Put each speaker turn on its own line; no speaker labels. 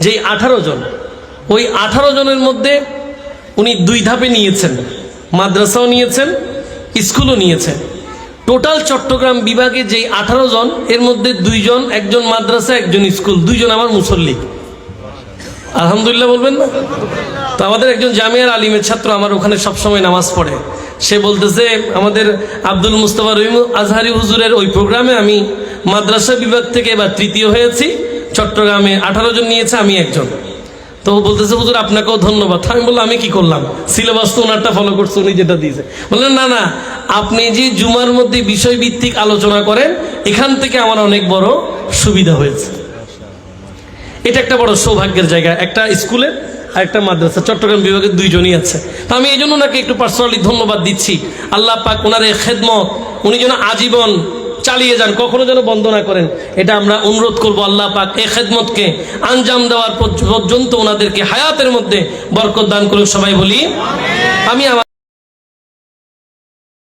যেই 18 জন, ওই 18 জনের মধ্যে উনি 2 ধাপে নিয়েছেন, মাদ্রাসাও নিয়েছেন, স্কুলও নিয়েছেন। টোটাল চট্টগ্রাম বিভাগে যেই 18 জন, এর মধ্যে 2 জন, একজন মাদ্রাসা একজন স্কুল, 2 জন আমার মুসল্লি। আলহামদুলিল্লাহ বলবেন না? তো আমাদের একজন জামিয়ার আলিমের ছাত্র আমার ওখানে সবসময় নামাজ পড়ে, সে বলতেছে আমাদের আব্দুল মুস্তাফা রহিম আজহারি হুজুরের ওই প্রোগ্রামে আমি মাদ্রাসা বিভাগ থেকে এবার 3য় হয়েছি, চট্টগ্রামে 18 জন নিয়েছে, আমি একজন। তো বলতেছে হুজুর আপনাকেও ধন্যবাদ। আমি বললাম আমি কি করলাম, সিলেবাস তো ওনারটা ফলো করছে, উনি যেটা দিয়েছে। বললেন না না, আপনি যে জুমার মধ্যে বিষয়ভিত্তিক আলোচনা করেন, এখান থেকে আমার অনেক বড় সুবিধা হয়েছে। এটা একটা বড় সৌভাগ্যের জায়গা, একটা স্কুলের আর একটা মাদ্রাসা, চট্টগ্রাম বিভাগের 2 জনই আছে। তো আমি এই জন্য ওনাকে একটু পার্সোনালি ধন্যবাদ দিচ্ছি। আল্লাহ পাক ওনার এই খেদমত উনি যেন আজীবন চালিয়ে যান, কখনো যেন বন্ধ না করেন, এটা আমরা অনুরোধ করব। আল্লাহ পাক এই খেদমতকে আঞ্জাম দেওয়ার পর্যন্ত ওনাদেরকে হায়াতের মধ্যে বরকত দান করুন। সবাই বলি আমি।